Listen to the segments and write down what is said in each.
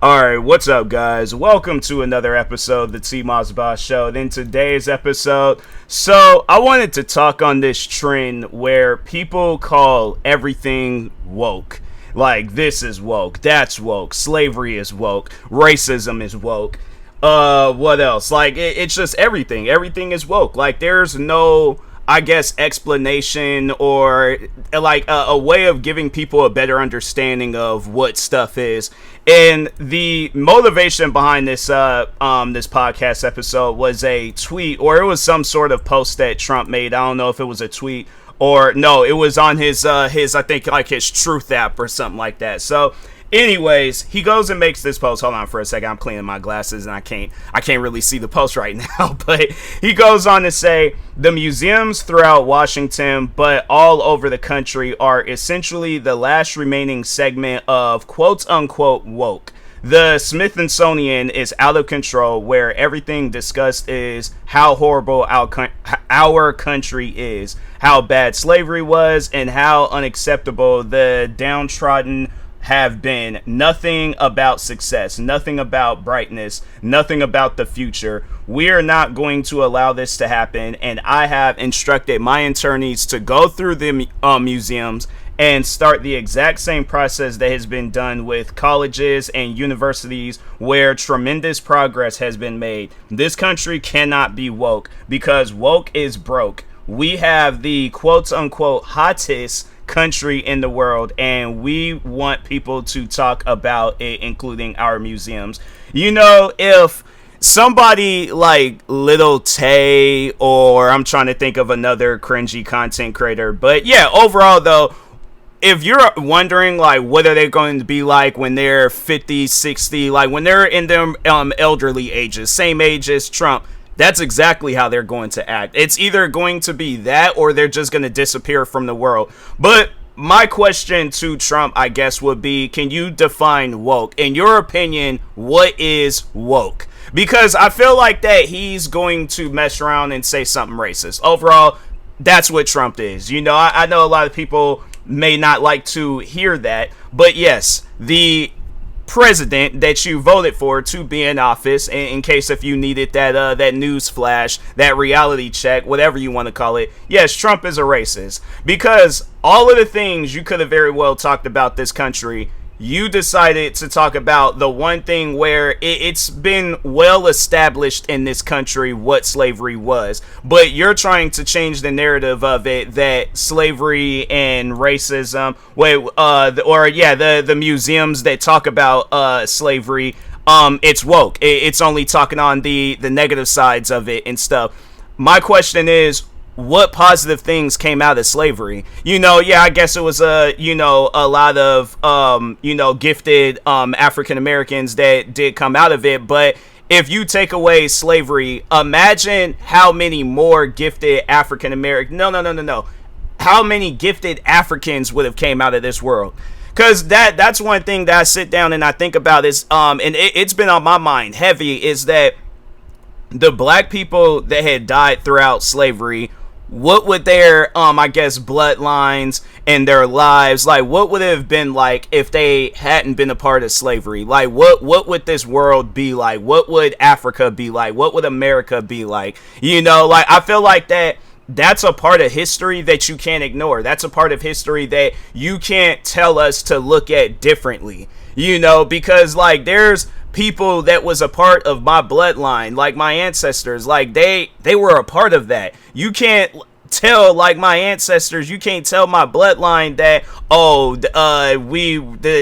Alright, what's up, guys? Welcome to another episode of the TMossBoss Show. And in today's episode, I wanted to talk on this trend where people call everything woke. Like, this is woke, that's woke, slavery is woke, racism is woke. What else? Like, it's just everything. Everything is woke. Like, there's no, I guess, explanation or like a way of giving people a better understanding of what stuff is. And the motivation behind this this podcast episode was a tweet, or it was some sort of post that Trump made. I don't know if it was a tweet or no, it was on his I think like his Truth app or something like that. So anyways, he goes and makes this post. Hold on for a second. I'm cleaning my glasses and I can't really see the post right now. But he goes on to say the museums throughout Washington, but all over the country, are essentially the last remaining segment of quote unquote woke. The Smithsonian is out of control, where everything discussed is how horrible our country is, how bad slavery was, and how unacceptable the downtrodden have been. Nothing about success, nothing about brightness, nothing about the future. We are not going to allow this to happen, and I have instructed my attorneys to go through the museums and start the exact same process that has been done with colleges and universities, where tremendous progress has been made. This country cannot be woke, because woke is broke. We have the quote unquote hottest country in the world, and we want people to talk about it, including our museums. You know, if somebody like Little Tay, or I'm trying to think of another cringy content creator, but yeah, overall though, if you're wondering like what are they going to be like when they're 50, 60, like when they're in their elderly ages, same age as Trump, that's exactly how they're going to act. It's either going to be that or they're just going to disappear from the world. But my question to Trump, I guess, would be, can you define woke? In your opinion, what is woke? Because I feel like that he's going to mess around and say something racist. Overall, that's what Trump is. You know, I know a lot of people may not like to hear that, but yes, the president that you voted for to be in office, in case if you needed that news flash, that reality check, whatever you want to call it, yes, Trump is a racist. Because all of the things you could have very well talked about this country, you decided to talk about the one thing where it's been well established in this country what slavery was, but you're trying to change the narrative of it, that slavery and racism, the museums that talk about slavery, it's woke. It's only talking on the negative sides of it and stuff. My question is, what positive things came out of slavery? You know, yeah, I guess it was a lot of gifted African Americans that did come out of it, but if you take away slavery, imagine how many more gifted African American no how many gifted Africans would have came out of this world. Because that's one thing that I sit down and I think about is and it's been on my mind heavy, is that the black people that had died throughout slavery, what would their I guess bloodlines and their lives, like what would it have been like if they hadn't been a part of slavery? Like what would this world be like? What would Africa be like? What would America be like? You know, like I feel like that's a part of history that you can't ignore. That's a part of history that you can't tell us to look at differently, you know, because like there's people that was a part of my bloodline, like my ancestors, like they were a part of that. You can't tell, like my ancestors, you can't tell my bloodline that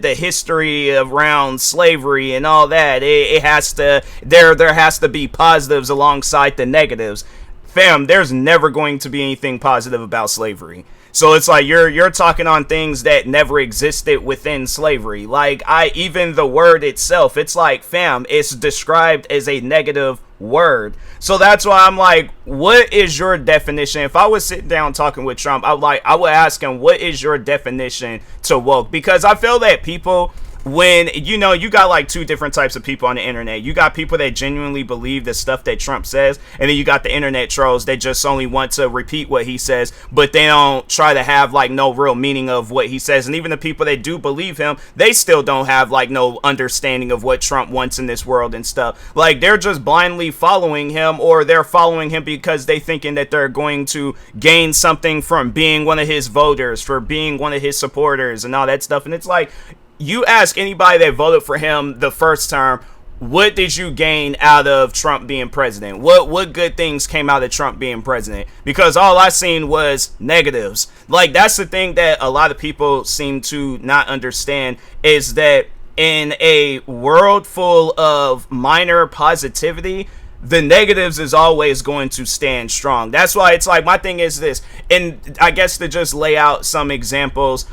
the history around slavery and all that, it has to, there has to be positives alongside the negatives. Fam, there's never going to be anything positive about slavery. So it's like you're talking on things that never existed within slavery. Like even the word itself, it's like, fam, it's described as a negative word. So that's why I'm like, what is your definition? If I was sitting down talking with Trump, I would ask him, what is your definition to woke? Because I feel that people when you got like two different types of people on the internet. You got people that genuinely believe the stuff that Trump says, and then you got the internet trolls that just only want to repeat what he says, but they don't try to have like no real meaning of what he says. And even the people that do believe him, they still don't have like no understanding of what Trump wants in this world and stuff. Like, they're just blindly following him, or they're following him because they thinking that they're going to gain something from being one of his voters, for being one of his supporters and all that stuff. And it's like, you ask anybody that voted for him the first term, what did you gain out of Trump being president? What good things came out of Trump being president? Because all I seen was negatives. Like, that's the thing that a lot of people seem to not understand, is that in a world full of minor positivity, the negatives is always going to stand strong. That's why it's like, my thing is this, and I guess to just lay out some examples.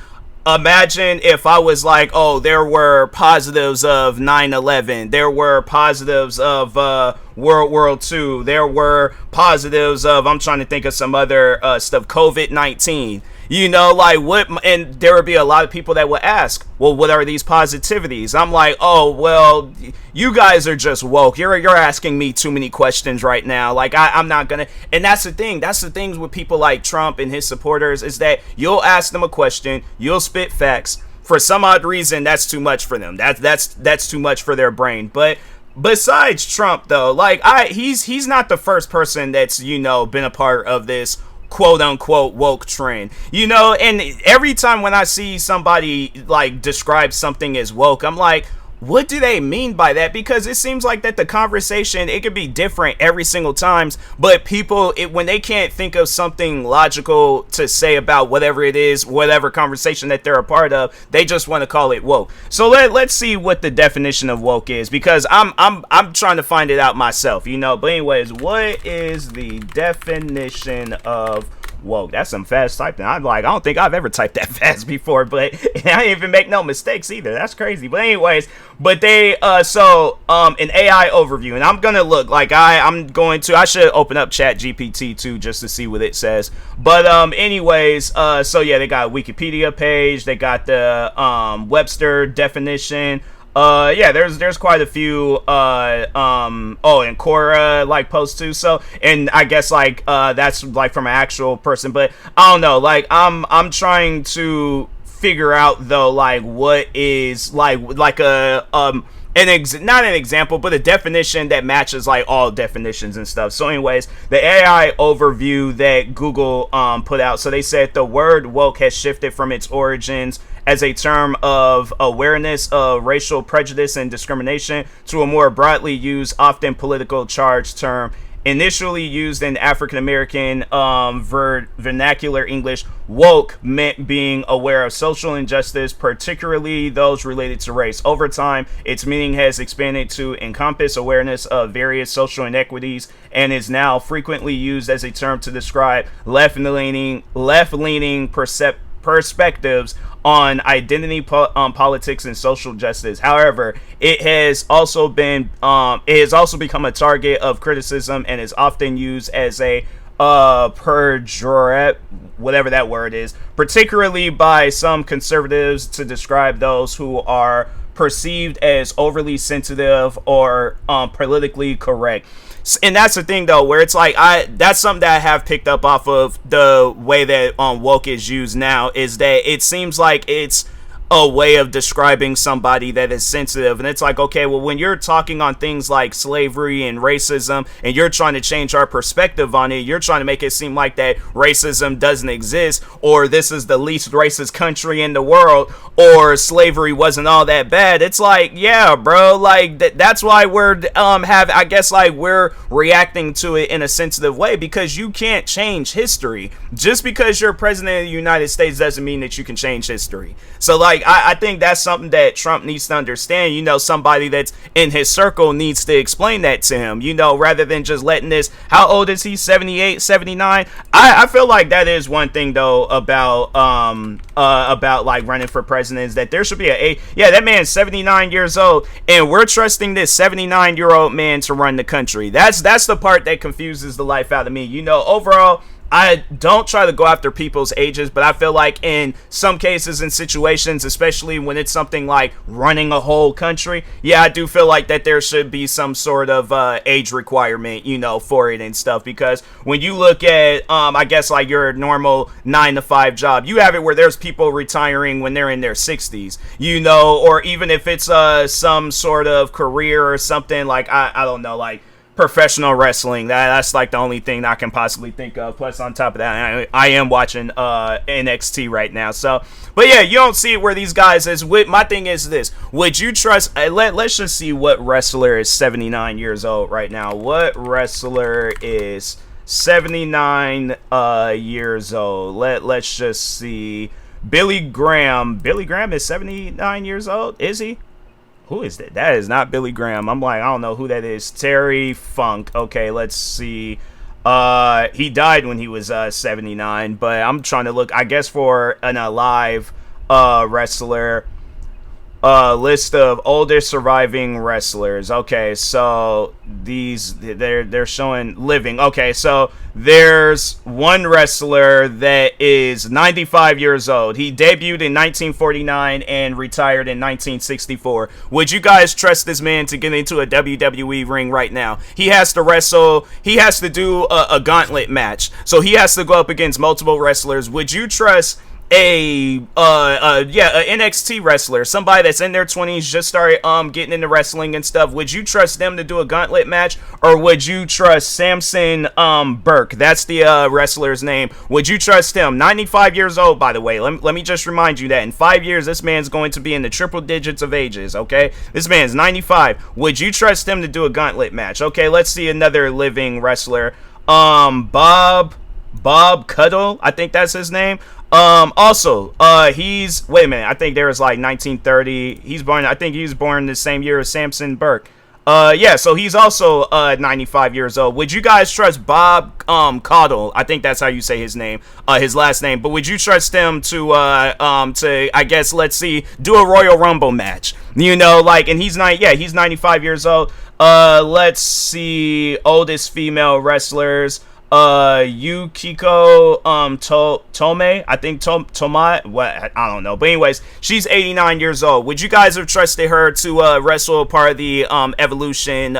Imagine if I was like, oh, there were positives of 9/11, there were positives of World War II, there were positives of, I'm trying to think of some other stuff, COVID-19. Like, what? And there would be a lot of people that would ask, well, what are these positivities? I'm like, oh, well, you guys are just woke. You're asking me too many questions right now. Like, I'm not gonna. And that's the thing. That's the thing with people like Trump and his supporters, is that you'll ask them a question, you'll spit facts. For some odd reason, that's too much for them. That's too much for their brain. But besides Trump, though, like, he's not the first person that's been a part of this quote unquote woke trend, and every time when I see somebody like describe something as woke, I'm like, what do they mean by that? Because it seems like that the conversation, it could be different every single time, but people, when they can't think of something logical to say about whatever it is, whatever conversation that they're a part of, they just want to call it woke. So let's see what the definition of woke is, because I'm trying to find it out myself, But anyways, what is the definition of woke? That's some fast typing. I'm like, I don't think I've ever typed that fast before, but I didn't even make no mistakes either. That's crazy. But anyways, but they an AI overview, and I'm gonna look like I should open up Chat GPT too, just to see what it says. But anyways, so yeah, they got a Wikipedia page, they got the Webster definition. Yeah, there's quite a few and Quora like posts too. So, and I guess like that's like from an actual person, but I don't know. Like, I'm trying to figure out though, like, what is like a not an example, but a definition that matches like all definitions and stuff. So anyways, the AI overview that Google put out. So they said the word woke has shifted from its origins as a term of awareness of racial prejudice and discrimination to a more broadly used, often political charged term. Initially used in African American vernacular English, woke meant being aware of social injustice, particularly those related to race. Over time, its meaning has expanded to encompass awareness of various social inequities and is now frequently used as a term to describe left-leaning perspectives on identity politics and social justice. However, it has also become a target of criticism and is often used as a pejorative, whatever that word is, particularly by some conservatives to describe those who are perceived as overly sensitive or politically correct. And that's the thing though, where it's like, that's something that I have picked up off of the way that woke is used now, is that it seems like it's a way of describing somebody that is sensitive. And it's like, okay, well, when you're talking on things like slavery and racism, and you're trying to change our perspective on it, you're trying to make it seem like that racism doesn't exist, or this is the least racist country in the world, or slavery wasn't all that bad. It's like, yeah, bro, like that's why we're I guess like we're reacting to it in a sensitive way, because you can't change history. Just because you're president of the United States doesn't mean that you can change history. So like, I think that's something that Trump needs to understand. Somebody that's in his circle needs to explain that to him, rather than just letting this, how old is he, 78, 79? I feel like that is one thing though about like running for president, is that there should be that man's 79 years old and we're trusting this 79-year-old man to run the country. That's the part that confuses the life out of me. Overall, I don't try to go after people's ages, but I feel like in some cases and situations, especially when it's something like running a whole country, yeah, I do feel like that there should be some sort of age requirement, for it and stuff. Because when you look at, I guess like your normal 9 to 5 job, you have it where there's people retiring when they're in their 60s, or even if it's some sort of career or something like I don't know, like professional wrestling. That's like the only thing I can possibly think of. Plus, on top of that, I am watching NXT right now. So, but yeah, you don't see it where these guys is. My thing is this: would you trust? Let's just see what wrestler is 79 years old right now. What wrestler is 79 years old? Let's just see. Billy Graham. Billy Graham is 79 years old. Is he? Who is that? That is not Billy Graham. I'm like, I don't know who that is. Terry Funk. Okay, let's see. He died when he was 79, but I'm trying to look, I guess, for an alive wrestler. List of oldest surviving wrestlers. Okay, so they're showing living. Okay, so there's one wrestler that is 95 years old. He debuted in 1949 and retired in 1964. Would you guys trust this man to get into a WWE ring right now? He has to wrestle. He has to do a gauntlet match. So he has to go up against multiple wrestlers. Would you trust a NXT wrestler, somebody that's in their 20s, just started getting into wrestling and stuff? Would you trust them to do a gauntlet match, or would you trust Samson Burke? That's the wrestler's name. Would you trust him? 95 years old, by the way. Let me just remind you that in 5 years this man's going to be in the triple digits of ages. Okay, this man's 95. Would you trust him to do a gauntlet match? Okay, let's see another living wrestler. Bob Cuddle, I think that's his name. Also, he's, wait a minute, I think there was like 1930. I think he was born the same year as Samson Burke. Yeah, so he's also 95 years old. Would you guys trust Bob Caudle? I think that's how you say his name, his last name. But would you trust him to I guess, let's see, do a Royal Rumble match? And he's 95 years old. Let's see, oldest female wrestlers. Yukiko Tome, I think Toma, what, I don't know, but anyways, she's 89 years old. Would you guys have trusted her to wrestle part of the Evolution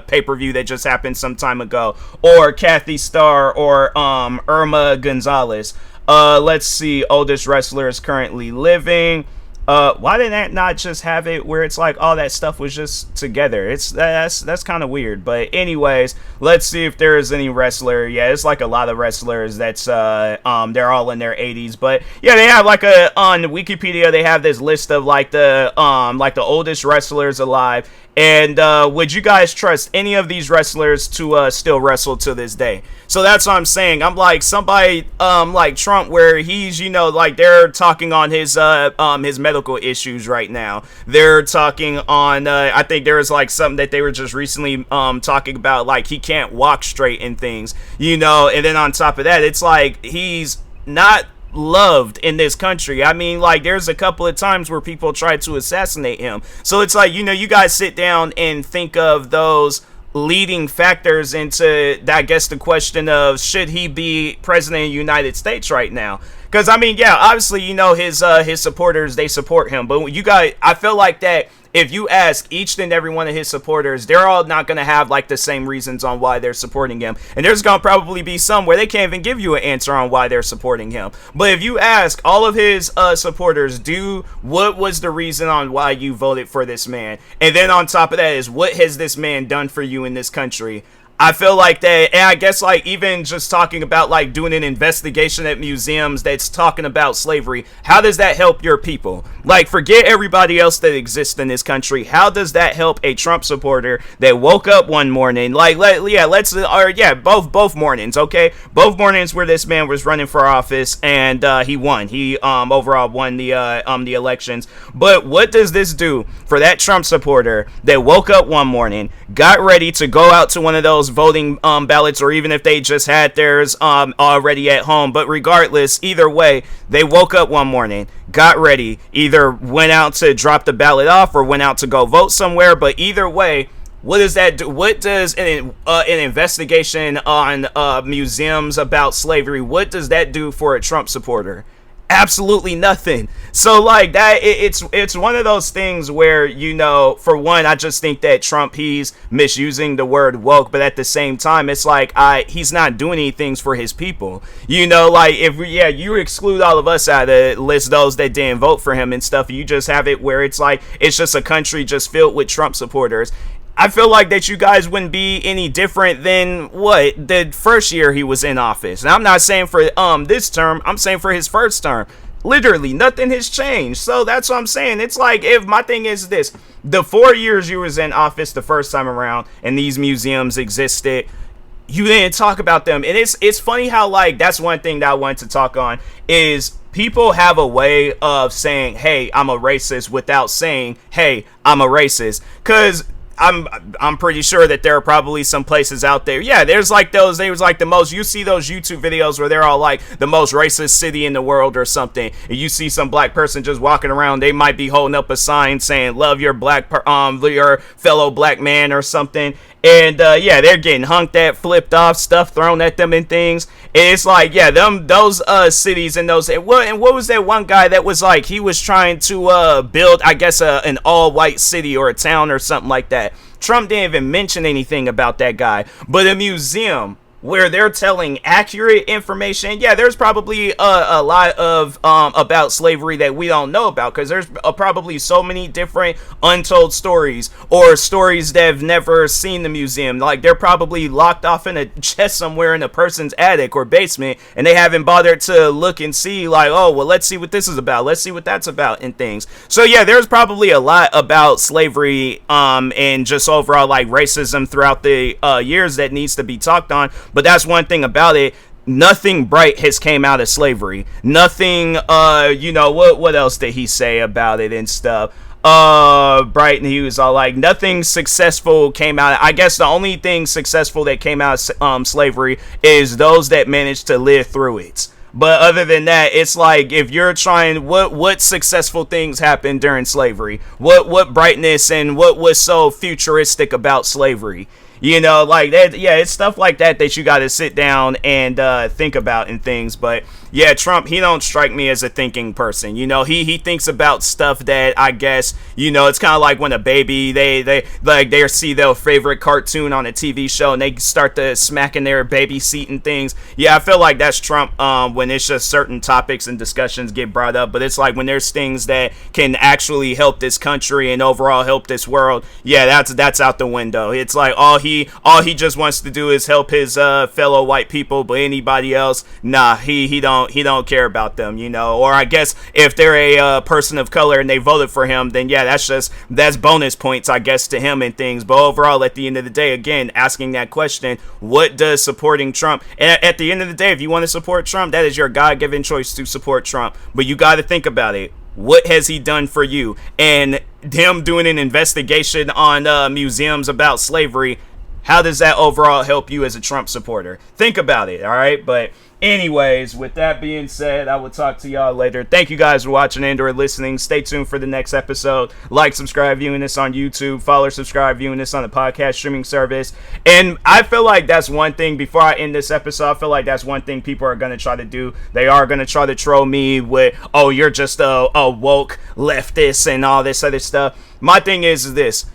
pay-per-view that just happened some time ago? Or Kathy Starr, or Irma Gonzalez? Let's see, oldest wrestlers currently living. Why did that not just have it where it's like all that stuff was just together? That's kind of weird. But anyways, let's see if there is any wrestler. Yeah, it's like a lot of wrestlers that's they're all in their 80s. But yeah, they have like on Wikipedia they have this list of like the oldest wrestlers alive. And would you guys trust any of these wrestlers to still wrestle to this day? So that's what I'm saying. I'm like somebody like Trump, where he's, like they're talking on his medical issues right now. They're talking on I think there was like something that they were just recently talking about, like he can't walk straight and things, and then on top of that, it's like he's not loved in this country. I mean, like there's a couple of times where people tried to assassinate him. So it's like, you guys sit down and think of those leading factors into, I guess, the question of should he be president of the United States right now? Because I mean, yeah, obviously, his supporters, they support him, but you guys, I feel like that if you ask each and every one of his supporters, they're all not going to have like the same reasons on why they're supporting him. And there's going to probably be some where they can't even give you an answer on why they're supporting him. But if you ask all of his supporters, what was the reason on why you voted for this man? And then on top of that is, what has this man done for you in this country? I feel like that, and I guess like even just talking about like doing an investigation at museums that's talking about slavery, how does that help your people? Like, forget everybody else that exists in this country. How does that help a Trump supporter that woke up one morning, like both mornings, okay, both mornings where this man was running for office and he won. He overall won the elections. But what does this do for that Trump supporter that woke up one morning, got ready to go out to one of those voting ballots, or even if they just had theirs already at home, but regardless, either way, they woke up one morning, got ready, either went out to drop the ballot off or went out to go vote somewhere, but either way, What does that do? What does an investigation on museums about slavery, what does that do for a Trump supporter? Absolutely nothing. So like that, it's one of those things where, you know, for one, I just think that Trump, he's misusing the word woke, but at the same time, it's like he's not doing anything for his people. You know, like if you exclude all of us out of the list, those that didn't vote for him and stuff, you just have it where it's like it's just a country just filled with Trump supporters. I feel like that you guys wouldn't be any different than what the first year he was in office. And I'm not saying for this term, I'm saying for his first term. Literally nothing has changed. So that's what I'm saying. It's like, if my thing is this, the 4 years you was in office the first time around and these museums existed, you didn't talk about them. And it's funny how, like, that's one thing that I wanted to talk on is people have a way of saying, hey, I'm a racist without saying, hey, I'm a racist. Because I'm pretty sure that there are probably some places out there. Yeah, there's like those, they was like the most, you see those YouTube videos where they're all like the most racist city in the world or something. And you see some black person just walking around, they might be holding up a sign saying, love your your fellow black man or something. And yeah, they're getting hunked at, flipped off, stuff thrown at them and things. And it's like, yeah, those cities and those, and what was that one guy that was like, he was trying to build, I guess, an all-white city or a town or something like that. Trump didn't even mention anything about that guy. But a museum where they're telling accurate information, yeah, there's probably a lot of about slavery that we don't know about, because there's probably so many different untold stories or stories that have never seen the museum. Like, they're probably locked off in a chest somewhere in a person's attic or basement, and they haven't bothered to look and see, like, oh, well, let's see what this is about, let's see what that's about, and things. So yeah, there's probably a lot about slavery and just overall like racism throughout the years that needs to be talked on. But that's one thing about it. Nothing bright has came out of slavery. Nothing, you know, what else did he say about it and stuff? Bright, and he was all like, nothing successful came out. I guess the only thing successful that came out of slavery is those that managed to live through it. But other than that, it's like, if you're trying, what successful things happened during slavery? What brightness and what was so futuristic about slavery? You know, like that. Yeah, it's stuff like that that you got to sit down and think about and things. But yeah, Trump, he don't strike me as a thinking person. You know, he thinks about stuff that, I guess, you know, it's kind of like when a baby, they see their favorite cartoon on a TV show and they start to smacking their baby seat and things. Yeah, I feel like that's Trump when it's just certain topics and discussions get brought up. But it's like when there's things that can actually help this country and overall help this world, yeah, that's out the window. It's like all he just wants to do is help his fellow white people, but anybody else, nah, he don't care about them, you know. Or I guess if they're a person of color and they voted for him, then yeah, that's bonus points, I guess, to him and things. But overall, at the end of the day, again, asking that question, what does supporting Trump, and at the end of the day, if you want to support Trump, that is your God-given choice to support Trump. But you got to think about it. What has he done for you? And him doing an investigation on museums about slavery, how does that overall help you as a Trump supporter? Think about it, all right? But anyways, with that being said, I will talk to y'all later. Thank you guys for watching and or listening. Stay tuned for the next episode. Like, subscribe, viewing this on YouTube. Follow, subscribe, viewing this on the podcast streaming service. And I feel like that's one thing, before I end this episode, I feel like that's one thing people are going to try to do. They are going to try to troll me with, oh, you're just a woke leftist and all this other stuff. My thing is this.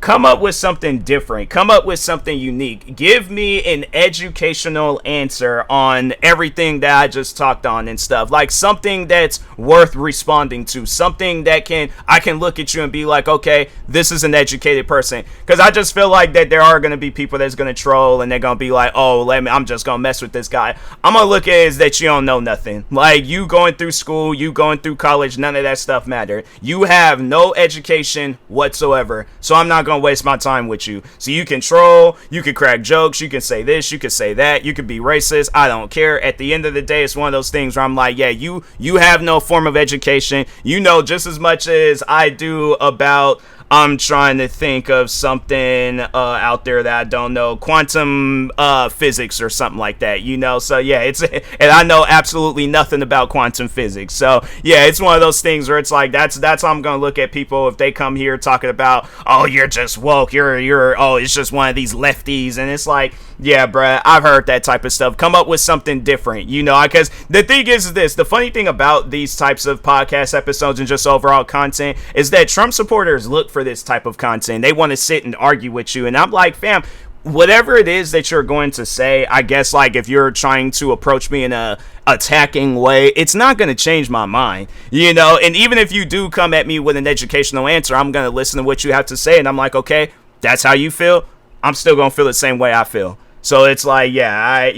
Come up with something different. Come up with something unique. Give me an educational answer on everything that I just talked on and stuff. Like something that's worth responding to. Something that I can look at you and be like, okay, this is an educated person. Because I just feel like that there are going to be people that's going to troll and they're going to be like, oh, I'm just going to mess with this guy. I'm going to look at it as that you don't know nothing. Like, you going through school, you going through college, none of that stuff matter. You have no education whatsoever. So I'm not going to waste my time with you. So you can troll, you can crack jokes, you can say this, you can say that, you can be racist. I don't care. At the end of the day, it's one of those things where I'm like, yeah, you have no form of education. You know just as much as I do about I'm trying to think of something out there that I don't know, quantum physics or something like that, you know. So yeah, it's and I know absolutely nothing about quantum physics. So yeah, it's one of those things where it's like that's how I'm gonna look at people if they come here talking about, oh, you're just woke, you're oh, it's just one of these lefties, and it's like, yeah, bruh, I've heard that type of stuff. Come up with something different, you know, because the thing is this, the funny thing about these types of podcast episodes and just overall content is that Trump supporters look for this type of content. They want to sit and argue with you, and I'm like, fam, whatever it is that you're going to say, I guess, like, if you're trying to approach me in a attacking way, it's not going to change my mind, you know. And even if you do come at me with an educational answer, I'm going to listen to what you have to say, and I'm like, okay, that's how you feel, I'm still going to feel the same way I feel. So it's like, yeah,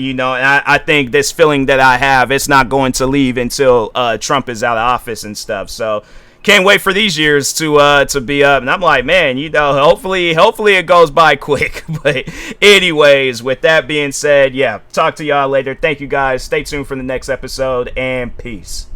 I think this feeling that I have, it's not going to leave until Trump is out of office and stuff. So can't wait for these years to be up. And I'm like, man, hopefully it goes by quick. But anyways, with that being said, yeah, talk to y'all later. Thank you guys. Stay tuned for the next episode, and peace.